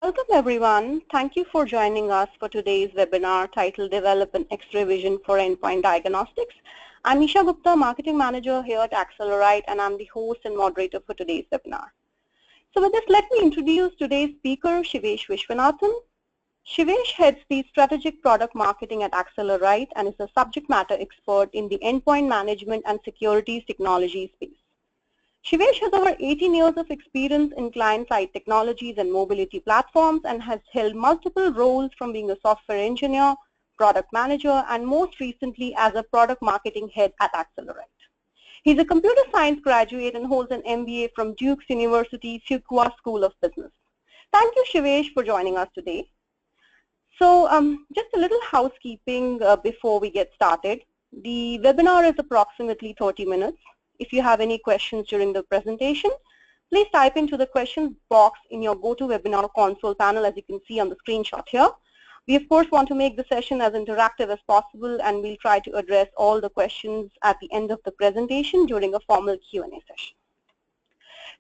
Welcome everyone. Thank you for joining us for today's webinar titled Develop an X-ray Vision for Endpoint Diagnostics. I'm Isha Gupta, Marketing Manager here at Accelerite, and I'm the host and moderator for today's webinar. So with this, let me introduce today's speaker, Shivesh Vishwanathan. Shivesh heads the Strategic Product Marketing at Accelerite and is a subject matter expert in the endpoint management and security technology space. Shivesh has over 18 years of experience in client-side technologies and mobility platforms and has held multiple roles from being a software engineer, product manager, and most recently as a product marketing head at Accelerite. He's a computer science graduate and holds an MBA from Duke's University Fuqua School of Business. Thank you, Shivesh, for joining us today. So just a little housekeeping before we get started. The webinar is approximately 30 minutes. If you have any questions during the presentation, please type into the questions box in your GoToWebinar console panel, as you can see on the screenshot here. We of course want to make the session as interactive as possible, and we'll try to address all the questions at the end of the presentation during a formal Q&A session.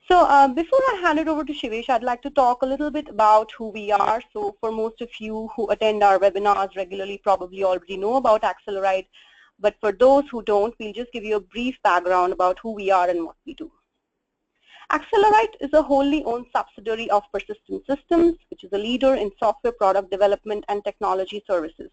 So before I hand it over to Shivesh, I'd like to talk a little bit about who we are. So for most of you who attend our webinars regularly probably already know about Accelerite. But for those who don't, we'll just give you a brief background about who we are and what we do. Accelerite is a wholly owned subsidiary of Persistent Systems, which is a leader in software product development and technology services.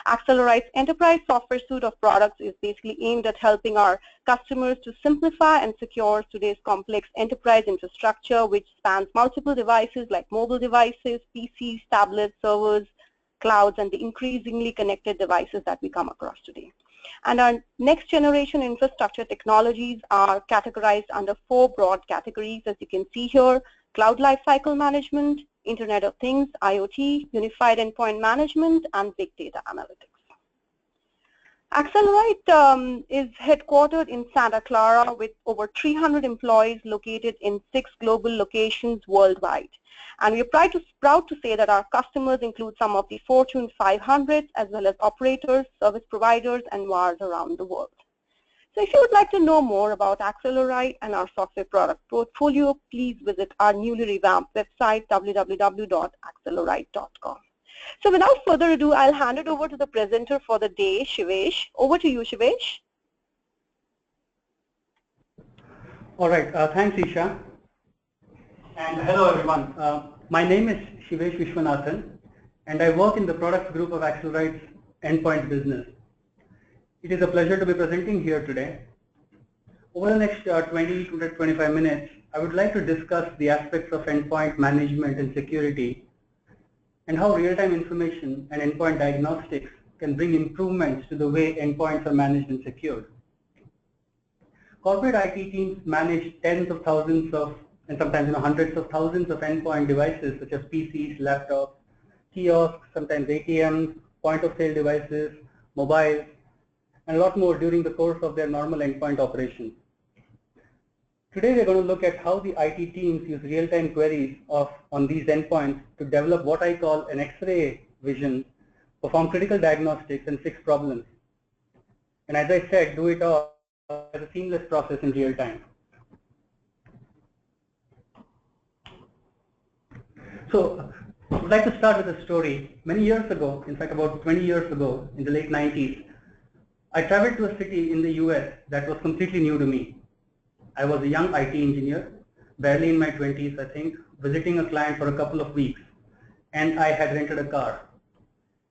Accelerite's enterprise software suite of products is basically aimed at helping our customers to simplify and secure today's complex enterprise infrastructure, which spans multiple devices like mobile devices, PCs, tablets, servers, clouds, and the increasingly connected devices that we come across today. And our next generation infrastructure technologies are categorized under 4 broad categories, as you can see here: cloud lifecycle management, Internet of Things, IoT, unified endpoint management, and big data analytics. Accelerite is headquartered in Santa Clara with over 300 employees located in 6 global locations worldwide. And we are proud to say that our customers include some of the Fortune 500, as well as operators, service providers, and VARs around the world. So if you would like to know more about Accelerite and our software product portfolio, please visit our newly revamped website, www.accelerite.com. So without further ado, I'll hand it over to the presenter for the day, Shivesh. Over to you, Shivesh. All right, thanks, Isha. And hello, everyone. My name is Shivesh Vishwanathan, and I work in the products group of Accelerite's endpoint business. It is a pleasure to be presenting here today. Over the next 20 to 25 minutes, I would like to discuss the aspects of endpoint management and security, and how real-time information and endpoint diagnostics can bring improvements to the way endpoints are managed and secured. Corporate IT teams manage tens of thousands of, and sometimes hundreds of thousands of endpoint devices, such as PCs, laptops, kiosks, sometimes ATMs, point-of-sale devices, mobiles, and a lot more during the course of their normal endpoint operations. Today we're going to look at how the IT teams use real-time queries on these endpoints to develop what I call an X-ray vision, perform critical diagnostics, and fix problems. And as I said, do it all as a seamless process in real time. So I would like to start with a story. Many years ago, in fact about 20 years ago, in the late 90s, I traveled to a city in the US that was completely new to me. I was a young IT engineer, barely in my 20s, I think, visiting a client for a couple of weeks, and I had rented a car.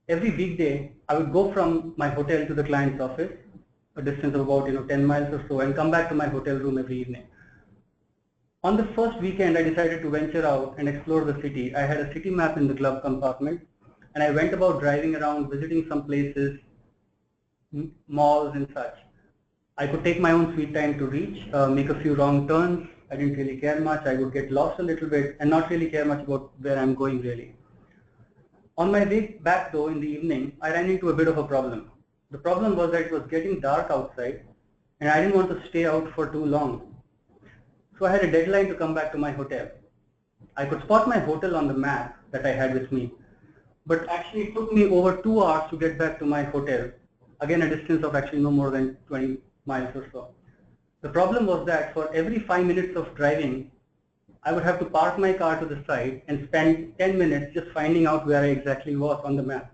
Every weekday, I would go from my hotel to the client's office, a distance of about 10 miles or so, and come back to my hotel room every evening. On the first weekend, I decided to venture out and explore the city. I had a city map in the glove compartment, and I went about driving around, visiting some places, malls and such. I could take my own sweet time to reach, make a few wrong turns. I didn't really care much. I would get lost a little bit and not really care much about where I'm going really. On my way back though in the evening, I ran into a bit of a problem. The problem was that it was getting dark outside and I didn't want to stay out for too long. So I had a deadline to come back to my hotel. I could spot my hotel on the map that I had with me, but actually it took me over 2 hours to get back to my hotel. Again, a distance of actually no more than 20 miles or so. The problem was that for every 5 minutes of driving, I would have to park my car to the side and spend 10 minutes just finding out where I exactly was on the map.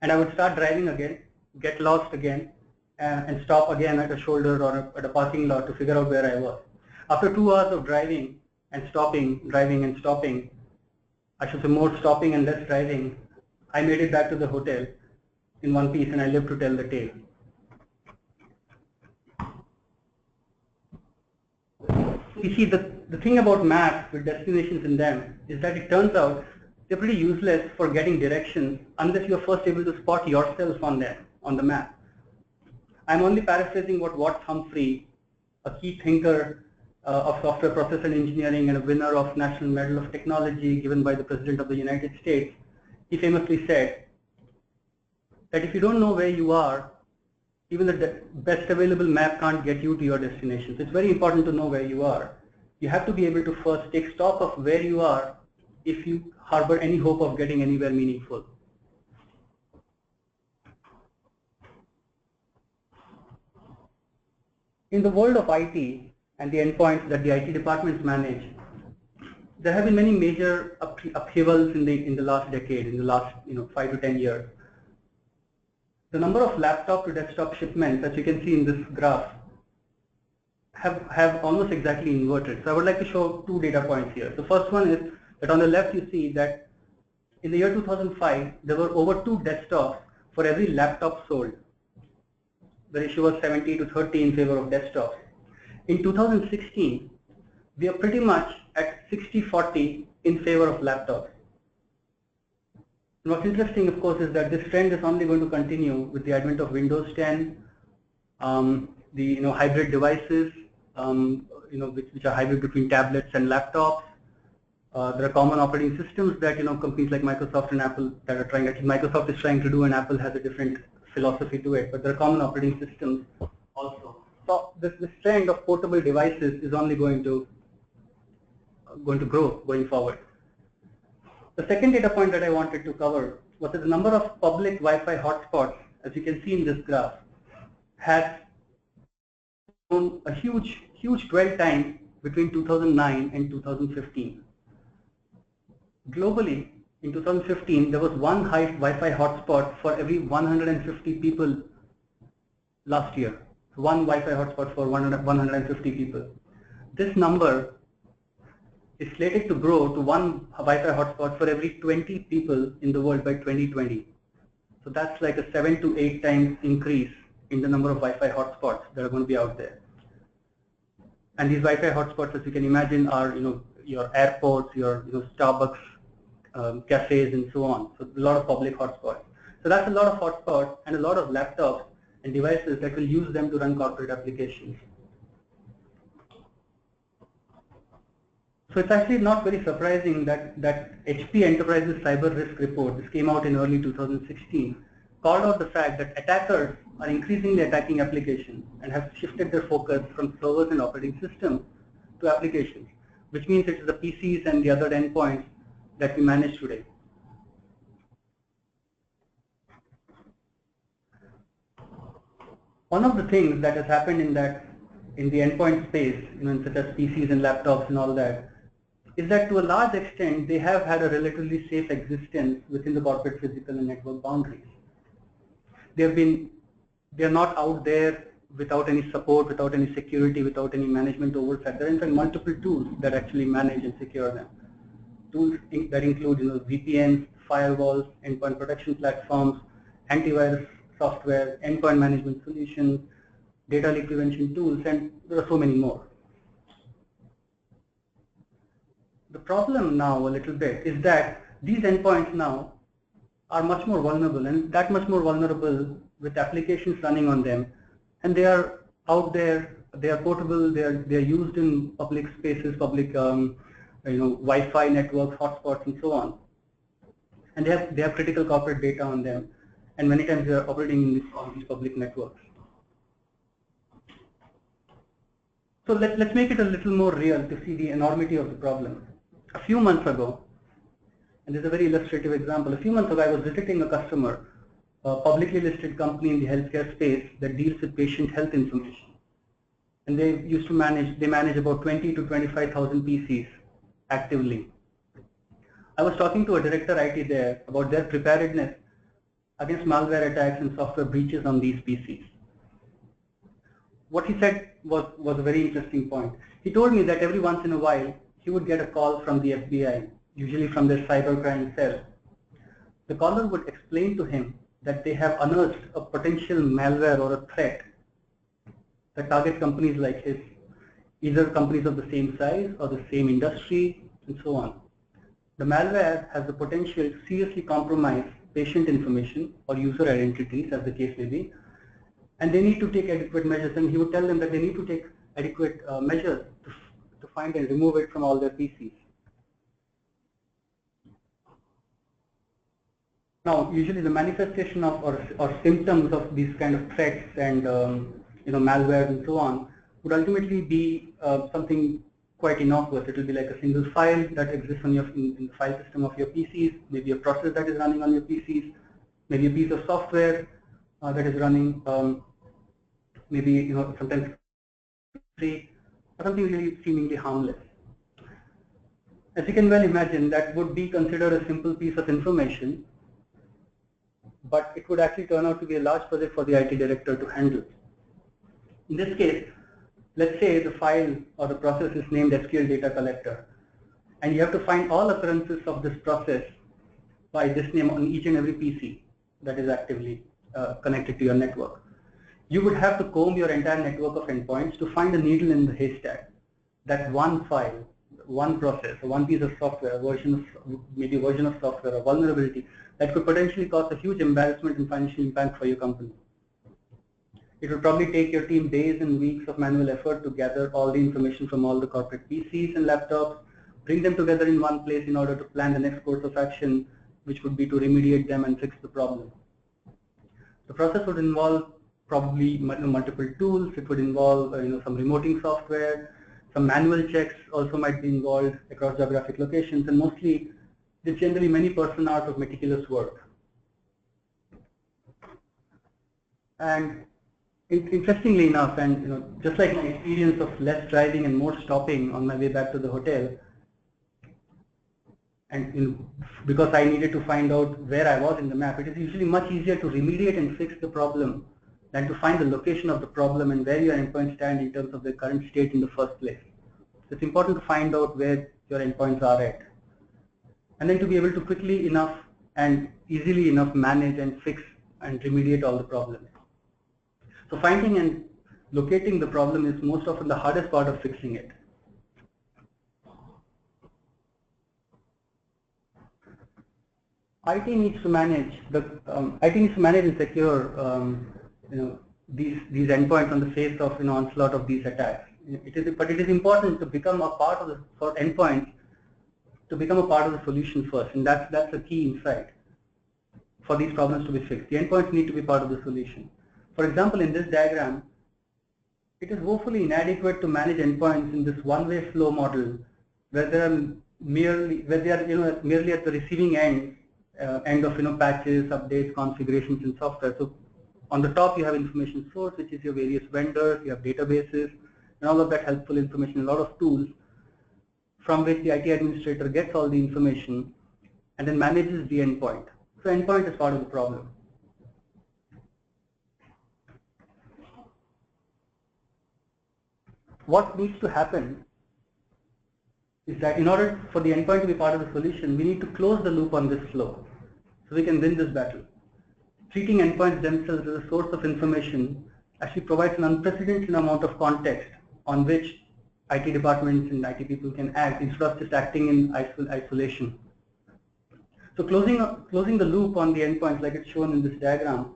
And I would start driving again, get lost again, and stop again at a shoulder or at a parking lot to figure out where I was. After 2 hours of driving and stopping, driving and stopping, I should say more stopping and less driving, I made it back to the hotel in one piece, and I lived to tell the tale. You see, the thing about maps with destinations in them is that it turns out they're pretty useless for getting directions unless you're first able to spot yourself on them, on the map. I'm only paraphrasing what Watts Humphrey, a key thinker of software process and engineering and a winner of National Medal of Technology given by the President of the United States, he famously said that if you don't know where you are, even the best available map can't get you to your destination. So it's very important to know where you are. You have to be able to first take stock of where you are if you harbor any hope of getting anywhere meaningful. In the world of IT and the endpoints that the IT departments manage, there have been many major upheavals in the last decade, in the last 5 to 10 years. The number of laptop to desktop shipments that you can see in this graph have almost exactly inverted. So I would like to show 2 data points here. The first one is that on the left you see that in the year 2005 there were over 2 desktops for every laptop sold. The ratio was 70 to 30 in favor of desktops. In 2016 we are pretty much at 60-40 in favor of laptops. And what's interesting, of course, is that this trend is only going to continue with the advent of Windows 10, the hybrid devices, which are hybrid between tablets and laptops. There are common operating systems that companies like Microsoft and Apple that are trying. Actually, Microsoft is trying to do, and Apple has a different philosophy to it. But there are common operating systems also. So this trend of portable devices is only going to grow going forward. The second data point that I wanted to cover was that the number of public Wi-Fi hotspots, as you can see in this graph, has grown a huge dwell time between 2009 and 2015. Globally, in 2015, there was one Wi-Fi hotspot for every 150 people last year. One Wi-Fi hotspot for 150 people. This number is slated to grow to one Wi-Fi hotspot for every 20 people in the world by 2020. So that's like a 7 to 8 times increase in the number of Wi-Fi hotspots that are going to be out there. And these Wi-Fi hotspots, as you can imagine, are your airports, your Starbucks, cafes, and so on. So a lot of public hotspots. So that's a lot of hotspots and a lot of laptops and devices that will use them to run corporate applications. So it's actually not very surprising that HP Enterprise's cyber risk report, this came out in early 2016, called out the fact that attackers are increasingly attacking applications and have shifted their focus from servers and operating systems to applications, which means it is the PCs and the other endpoints that we manage today. One of the things that has happened in the endpoint space, such as PCs and laptops and all that, is that to a large extent they have had a relatively safe existence within the corporate physical and network boundaries. They're not out there without any support, without any security, without any management oversight. There are in fact multiple tools that actually manage and secure them. Tools that include VPNs, firewalls, endpoint protection platforms, antivirus software, endpoint management solutions, data leak prevention tools, and there are so many more. The problem now a little bit is that these endpoints now are much more vulnerable, and that much more vulnerable with applications running on them, and they are out there, they are portable, they are used in public spaces, public Wi-Fi networks, hotspots, and so on, and they have critical corporate data on them, and many times they are operating on these public networks. So let's make it a little more real to see the enormity of the problem. A few months ago, and this is a very illustrative example, a few months ago I was visiting a customer, a publicly listed company in the healthcare space that deals with patient health information. And they manage about 20 to 25,000 PCs actively. I was talking to a director IT there about their preparedness against malware attacks and software breaches on these PCs. What he said was a very interesting point. He told me that every once in a while he would get a call from the FBI, usually from their cybercrime cell. The caller would explain to him that they have unearthed a potential malware or a threat that targets companies like his, either companies of the same size or the same industry, and so on. The malware has the potential to seriously compromise patient information or user identities, as the case may be, and they need to take adequate measures. And he would tell them that they need to take adequate measures to find and remove it from all their PCs. Now, usually the manifestation of or symptoms of these kind of threats and malware and so on would ultimately be something quite innocuous. It will be like a single file that exists on your in the file system of your PCs, maybe a process that is running on your PCs, maybe a piece of software that is running, maybe sometimes free, or something really seemingly harmless. As you can well imagine, that would be considered a simple piece of information, but it would actually turn out to be a large project for the IT director to handle. In this case, let's say the file or the process is named SQL data collector, and you have to find all occurrences of this process by this name on each and every PC that is actively connected to your network. You would have to comb your entire network of endpoints to find a needle in the haystack. That one file, one process, one piece of software, maybe a version of software, a vulnerability that could potentially cause a huge embarrassment and financial impact for your company. It would probably take your team days and weeks of manual effort to gather all the information from all the corporate PCs and laptops, bring them together in one place in order to plan the next course of action, which would be to remediate them and fix the problem. The process would involve probably multiple tools. It would involve some remoting software, some manual checks also might be involved across geographic locations, and mostly there's generally many person hours of meticulous work. And interestingly enough, and just like my experience of less driving and more stopping on my way back to the hotel, and because I needed to find out where I was in the map, it is usually much easier to remediate and fix the problem than to find the location of the problem and where your endpoints stand in terms of their current state in the first place. So it's important to find out where your endpoints are at, and then to be able to quickly enough and easily enough manage and fix and remediate all the problems. So finding and locating the problem is most often the hardest part of fixing it. IT needs to manage and secure these endpoints on the face of onslaught of these attacks. But it is important to become a part of for endpoints to become a part of the solution first, and that's a key insight for these problems to be fixed. The endpoints need to be part of the solution. For example, in this diagram, it is woefully inadequate to manage endpoints in this one-way flow model, where they are merely at the receiving end of patches, updates, configurations in software. So on the top you have information source, which is your various vendors, you have databases, and all of that helpful information, a lot of tools from which the IT administrator gets all the information and then manages the endpoint. So endpoint is part of the problem. What needs to happen is that in order for the endpoint to be part of the solution, we need to close the loop on this flow so we can win this battle. Treating endpoints themselves as a source of information actually provides an unprecedented amount of context on which IT departments and IT people can act instead of just acting in isolation. So closing the loop on the endpoints, like it's shown in this diagram,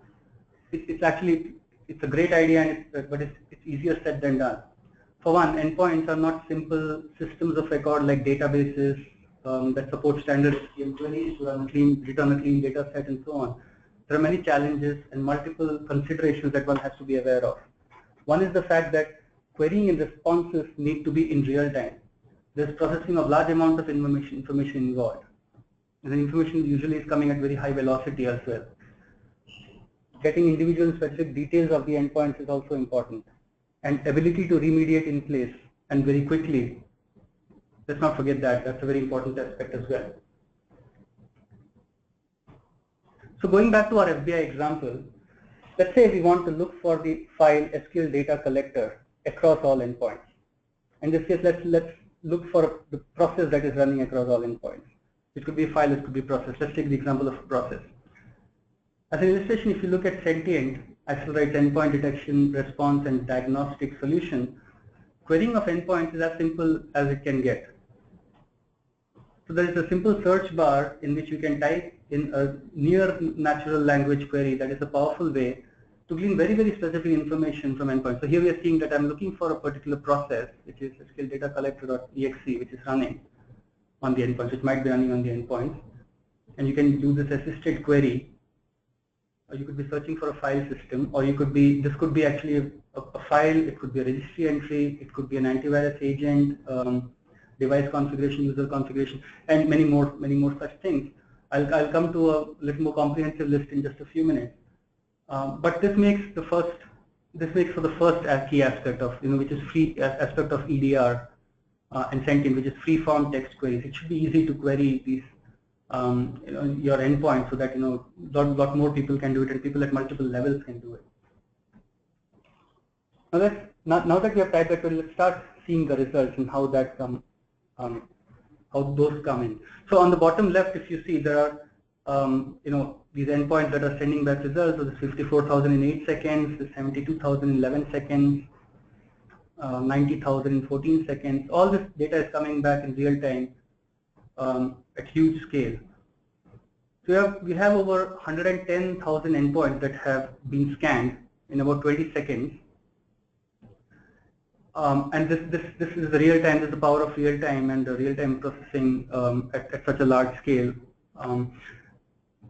it's a great idea, but it's easier said than done. For one, endpoints are not simple systems of record like databases that support standard SQL queries to return a clean data set and so on. There are many challenges and multiple considerations that one has to be aware of. One is the fact that querying and responses need to be in real time. There's processing of large amounts of information involved. And the information usually is coming at very high velocity as well. Getting individual specific details of the endpoints is also important. And ability to remediate in place and very quickly let's not forget that. That's a very important aspect as well. So going back to our FBI example, let's say we want to look for the file SQL data collector across all endpoints. In this case, let's look for the process that is running across all endpoints. It could be a file, it could be a process. Let's take the example of a process. As an illustration, if you look at Sentient, Accelerite Endpoint Detection, Response, and Diagnostic solution, querying of endpoints is as simple as it can get. So there is a simple search bar in which you can type in a near natural language query that is a powerful way to glean very, very specific information from endpoints. So here we are seeing that I'm looking for a particular process, which is SQL data collector.exe, which is running on the endpoints, which might be running on the endpoints. And you can do this assisted query, or you could be searching for a file system, or you could be, this could be actually a file, it could be a registry entry, it could be an antivirus agent, device configuration, user configuration, and many more such things. I'll come to a little more comprehensive list in just a few minutes. But this makes for the first key aspect of, which is free aspect of EDR and Sentient, which is free form text queries. It should be easy to query these, your endpoints, so that lot more people can do it, and people at multiple levels can do it. Now that we have tried that, let's start seeing the results and how that how those come in. So on the bottom left, if you see, there are these endpoints that are sending back results. So this 54,000 in 8 seconds, this 72,000 in 11 seconds, 90,000 in 14 seconds. All this data is coming back in real time at huge scale. So we have over 110,000 endpoints that have been scanned in about 20 seconds. And this is the real time. This is the power of real time and the real time processing at such a large scale.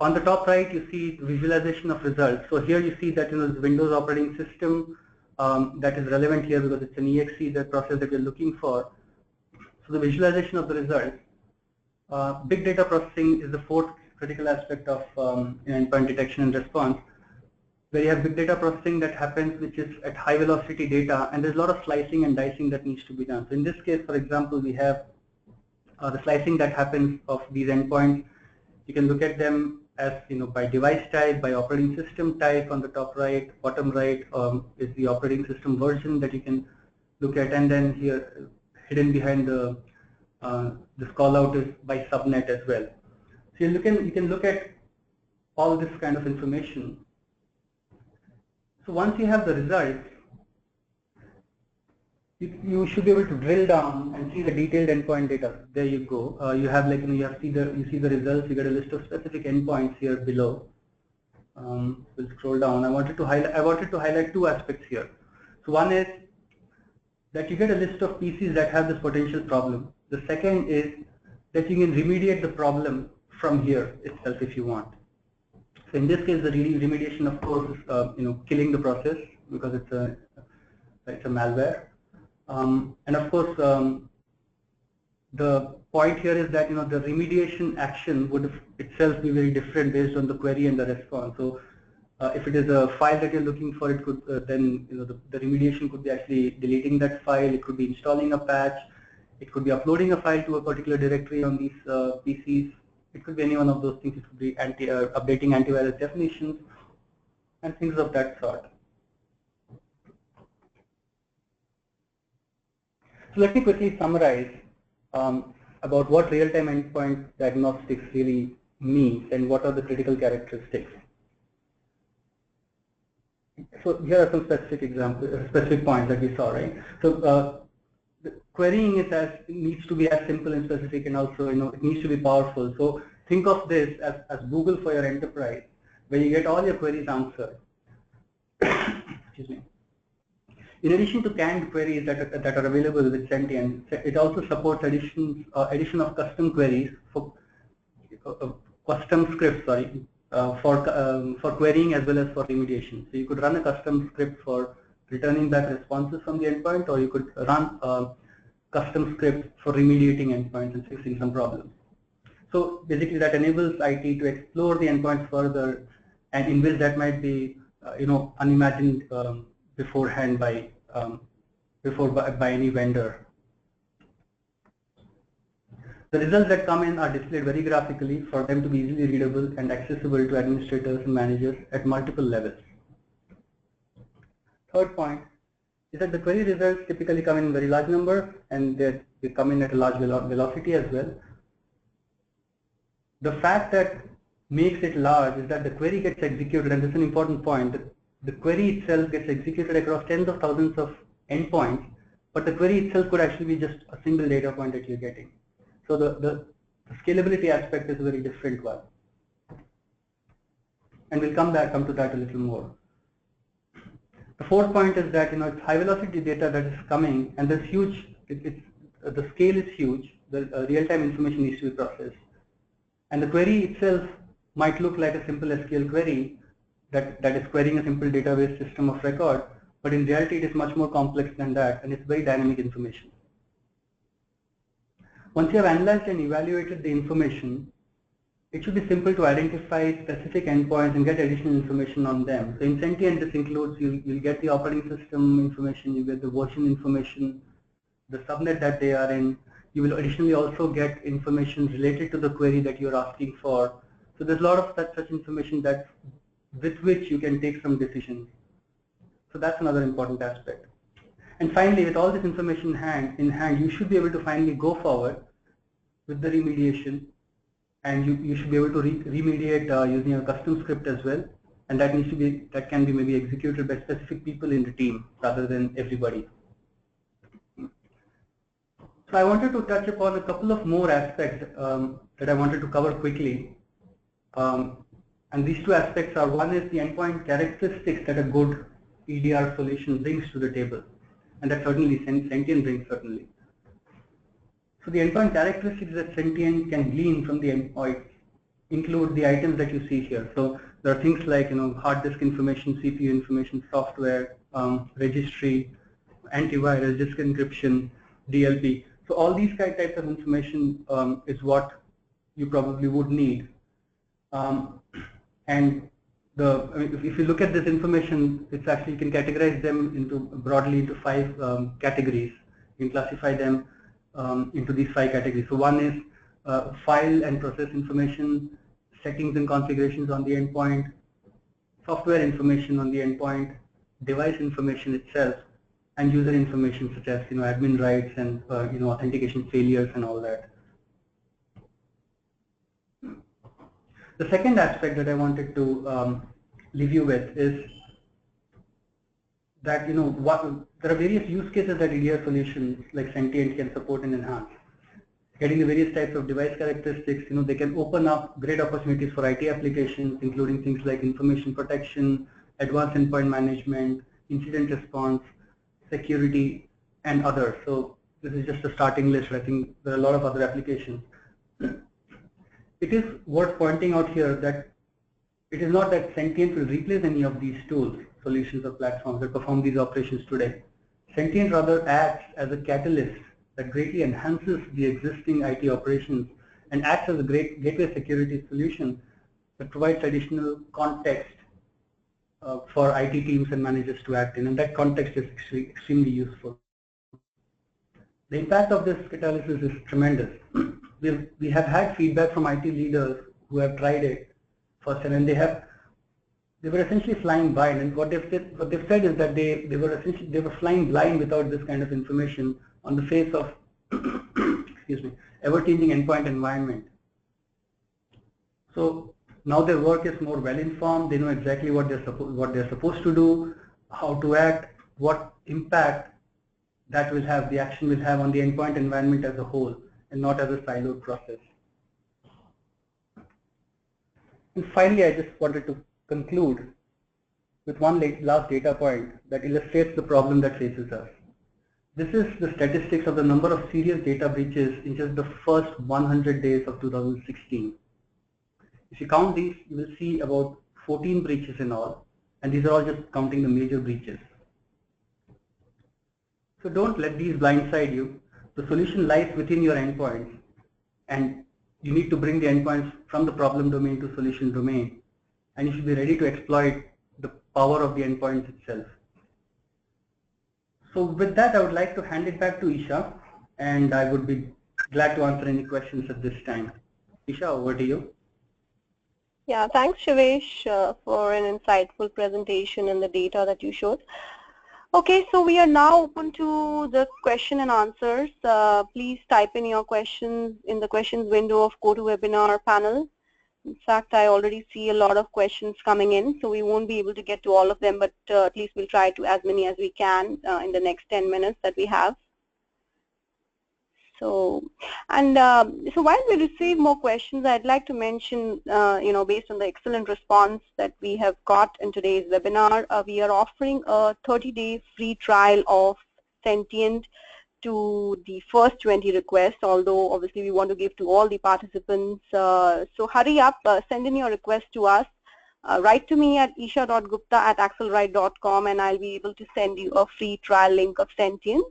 On the top right, you see visualization of results. So here you see that the Windows operating system that is relevant here because it's an exe, the process that you're looking for. So the visualization of the results. Big data processing is the fourth critical aspect of endpoint detection and response, where you have big data processing that happens, which is at high velocity data, and there's a lot of slicing and dicing that needs to be done. So in this case, for example, we have the slicing that happens of these endpoints. You can look at them as by device type, by operating system type. On the top right, bottom right is the operating system version that you can look at, and then here hidden behind the this call out is by subnet as well. So you can look at all this kind of information. So once you have the results, you should be able to drill down and see the detailed endpoint data. There you go. You have you see the results. You get a list of specific endpoints here below. We'll scroll down. I wanted to highlight two aspects here. So one is that you get a list of PCs that have this potential problem. The second is that you can remediate the problem from here itself if you want. So in this case, the remediation, of course, is killing the process because it's a malware. And of course, the point here is that the remediation action would itself be very different based on the query and the response. So if it is a file that you're looking for, it could then the remediation could be actually deleting that file. It could be installing a patch. It could be uploading a file to a particular directory on these PCs. It could be any one of those things. It could be updating antivirus definitions and things of that sort. So let me quickly summarize about what real-time endpoint diagnostics really means and what are the critical characteristics. So here are some specific examples, specific points that we saw, right? So querying needs to be as simple and specific, and also it needs to be powerful. So think of this as Google for your enterprise, where you get all your queries answered. Excuse me. In addition to canned queries that are available with Sentient, it also supports addition of custom queries for custom scripts, for querying as well as for remediation. So you could run a custom script for returning back responses from the endpoint, or you could run a custom script for remediating endpoints and fixing some problems. So basically, that enables IT to explore the endpoints further, and in ways that might be unimagined beforehand by any vendor. The results that come in are displayed very graphically for them to be easily readable and accessible to administrators and managers at multiple levels. Third point is that the query results typically come in very large numbers, and they come in at a large velocity as well. The fact that makes it large is that the query gets executed, and this is an important point. The query itself gets executed across tens of thousands of endpoints, but the query itself could actually be just a single data point that you're getting. So the scalability aspect is a very different one. And we'll come to that a little more. The fourth point is that it's high velocity data that is coming, and there's huge, the scale is huge, the real-time information needs to be processed. And the query itself might look like a simple SQL query that is querying a simple database system of record, but in reality it is much more complex than that, and it's very dynamic information. Once you have analyzed and evaluated the information, it should be simple to identify specific endpoints and get additional information on them. So in Sentient, this includes you'll get the operating system information, you get the version information, the subnet that they are in. You will additionally also get information related to the query that you're asking for. So there's a lot of such information with which you can take some decisions. So that's another important aspect. And finally, with all this information in hand, you should be able to finally go forward with the remediation, and you should be able to remediate using a custom script as well. And that can be maybe executed by specific people in the team rather than everybody. So I wanted to touch upon a couple of more aspects that I wanted to cover quickly. And these two aspects are, one is the endpoint characteristics that a good EDR solution brings to the table. And that certainly Sentient brings certainly. So the endpoint characteristics that Sentient can glean from the endpoint include the items that you see here. So there are things like hard disk information, CPU information, software, registry, antivirus, disk encryption, DLP. So all these types of information is what you probably would need. And if you look at this information, it's actually, you can categorize them broadly into 5 categories. You can classify them into these 5 categories. So one is file and process information, settings and configurations on the endpoint, software information on the endpoint, device information itself, and user information such as admin rights and authentication failures and all that. The second aspect that I wanted to leave you with is that there are various use cases that EDR solutions like Sentient can support and enhance. Getting the various types of device characteristics, they can open up great opportunities for IT applications, including things like information protection, advanced endpoint management, incident response, security, and others. So this is just a starting list. I think there are a lot of other applications. It is worth pointing out here that it is not that Sentient will replace any of these tools, solutions, or platforms that perform these operations today. Sentient rather acts as a catalyst that greatly enhances the existing IT operations and acts as a great gateway security solution that provides additional context for IT teams and managers to act in, and that context is extremely useful. The impact of this catalysis is tremendous. We have had feedback from IT leaders who have tried it first, and they were essentially flying blind. And what they've said is that they were flying blind without this kind of information on the face of excuse me, ever-changing endpoint environment. So now their work is more well-informed. They know exactly what they're supposed to do, how to act, what impact that will have, the action will have on the endpoint environment as a whole, and not as a siloed process. And finally, I just wanted to conclude with one last data point that illustrates the problem that faces us. This is the statistics of the number of serious data breaches in just the first 100 days of 2016. If you count these, you will see about 14 breaches in all, and these are all just counting the major breaches. So don't let these blindside you. The solution lies within your endpoints, and you need to bring the endpoints from the problem domain to solution domain, and you should be ready to exploit the power of the endpoints itself. So with that, I would like to hand it back to Isha, and I would be glad to answer any questions at this time. Isha, over to you. Yeah, thanks, Shivesh, for an insightful presentation and the data that you showed. Okay, so we are now open to the question and answers. Please type in your questions in the questions window of GoToWebinar panel. In fact, I already see a lot of questions coming in, so we won't be able to get to all of them, but at least we'll try to as many as we can in the next 10 minutes that we have. So, and so while we receive more questions, I'd like to mention, based on the excellent response that we have got in today's webinar, we are offering a 30-day free trial of Sentient to the first 20 requests, although obviously we want to give to all the participants. So hurry up, send in your request to us. Write to me at isha.gupta@accelerite.com and I'll be able to send you a free trial link of Sentient.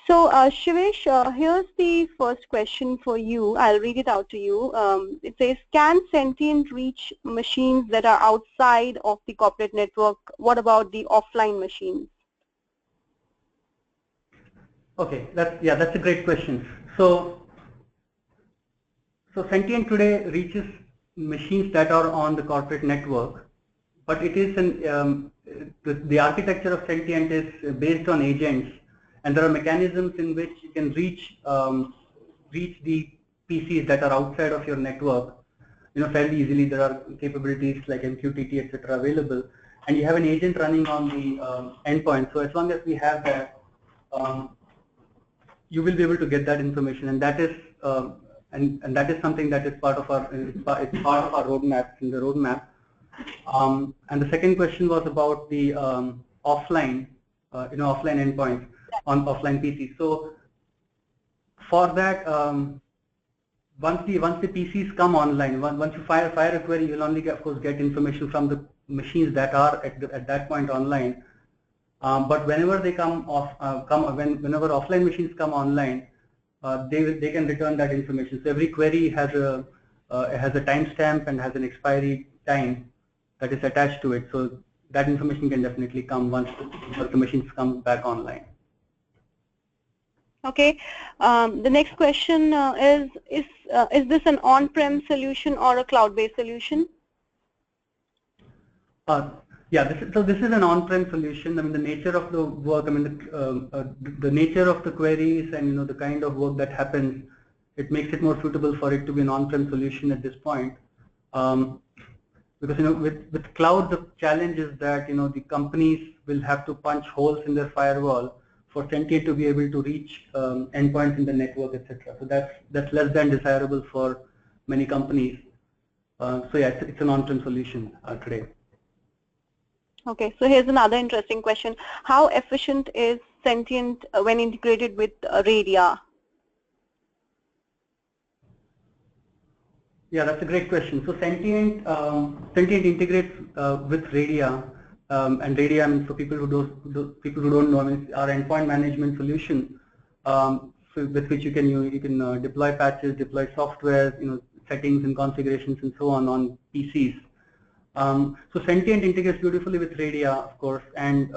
So Shivesh, here's the first question for you. I'll read it out to you. It says, can Sentient reach machines that are outside of the corporate network? What about the offline machines? Okay, that's a great question. So Sentient today reaches machines that are on the corporate network, but it is the architecture of Sentient is based on agents, and there are mechanisms in which you can reach the PCs that are outside of your network, fairly easily. There are capabilities like MQTT, etc. available, and you have an agent running on the endpoint. So as long as we have that, you will be able to get that information, and that is and that is something that is part of our roadmap, in the roadmap. And the second question was about the offline endpoints on offline PCs. So for that, once the PCs come online, once you fire a query, you'll only of course get information from the machines that are at that point online. But whenever they whenever offline machines come online, they can return that information. So every query has a timestamp and has an expiry time that is attached to it. So that information can definitely come once the machines come back online. Okay. The next question is this an on-prem solution or a cloud-based solution? Yeah, this is an on-prem solution. I mean, the nature of the work, I mean, the nature of the queries and the kind of work that happens, it makes it more suitable for it to be an on-prem solution at this point. Because with cloud, the challenge is that the companies will have to punch holes in their firewall for Sentient to be able to reach endpoints in the network, etc. So that's less than desirable for many companies. So yeah, it's an on-prem solution today. Okay, so here's another interesting question. How efficient is Sentient when integrated with Radia? Yeah, that's a great question. So Sentient integrates with Radia, and Radia, I mean, for people who don't know, I mean, it's our endpoint management solution, so with which you can deploy patches, deploy software, settings and configurations and so on PCs. So Sentient integrates beautifully with Radia, of course, and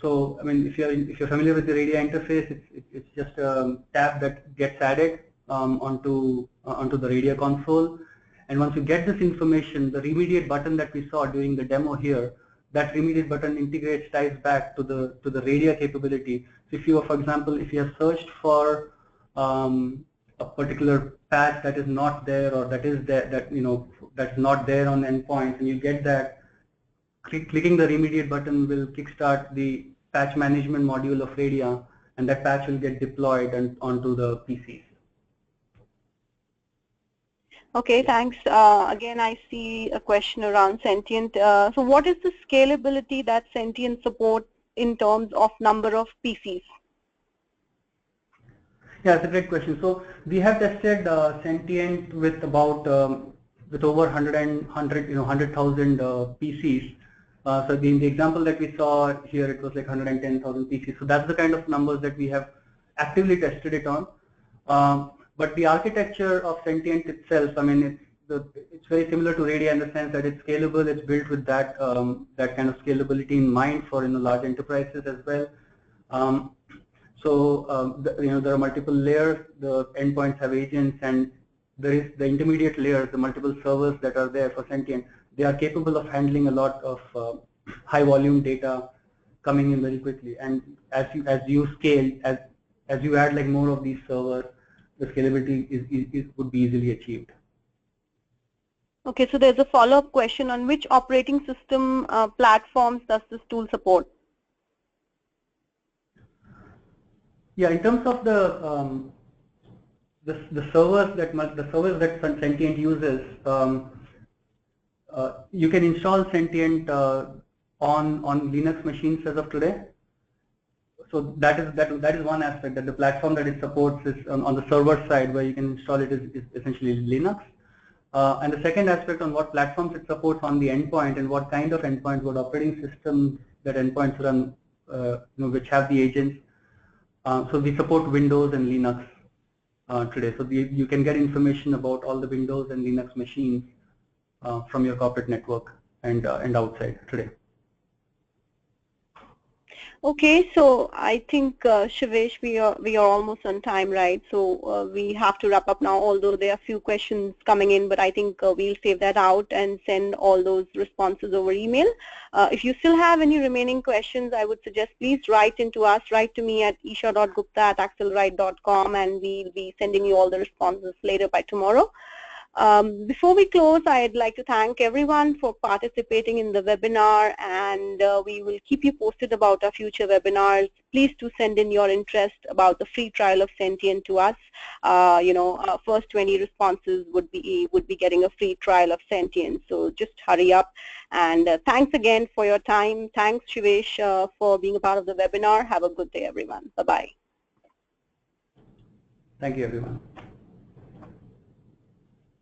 so I mean, if you're familiar with the Radia interface, it's just a tab that gets added onto the Radia console, and once you get this information, the remediate button that we saw during the demo here, that remediate button ties back to the Radia capability. So if you, for example, if you have searched for a particular patch that is not there, or that is there, that's not there on endpoints, and you get that, clicking the remediate button will kickstart the patch management module of Radia, and that patch will get deployed and onto the PCs. Okay, thanks. Again, I see a question around Sentient. So what is the scalability that Sentient supports in terms of number of PCs? Yeah, it's a great question. So we have tested Sentient with about with over 100,000 PCs. So in the example that we saw here, it was like 110,000 PCs. So that's the kind of numbers that we have actively tested it on. But the architecture of Sentient itself, I mean, it's very similar to Radia in the sense that it's scalable. It's built with that kind of scalability in mind for large enterprises as well. So there are multiple layers. The endpoints have agents, and there is the intermediate layers, the multiple servers that are there for Sentient. They are capable of handling a lot of high volume data coming in very quickly. And as you scale, as you add like more of these servers, the scalability would be easily achieved. Okay, so there's a follow-up question on which operating system platforms does this tool support? Yeah, in terms of the servers that Sentient uses, you can install Sentient on Linux machines as of today. So that is one aspect, that the platform that it supports is on the server side, where you can install it is essentially Linux. And the second aspect on what platforms it supports on the endpoint and what kind of endpoint, what operating system that endpoints run, which have the agents. So we support Windows and Linux today. So you can get information about all the Windows and Linux machines from your corporate network and outside today. Okay, so I think Shivesh, we are almost on time, right? So we have to wrap up now, although there are a few questions coming in, but I think we'll save that out and send all those responses over email. If you still have any remaining questions, I would suggest please write into us, write to me at isha.gupta@accelerite.com, and we'll be sending you all the responses later by tomorrow. Before we close, I'd like to thank everyone for participating in the webinar, and we will keep you posted about our future webinars. Please do send in your interest about the free trial of Sentient to us. First 20 responses would be getting a free trial of Sentient. So just hurry up. And thanks again for your time. Thanks, Shivesh, for being a part of the webinar. Have a good day, everyone. Bye-bye. Thank you, everyone.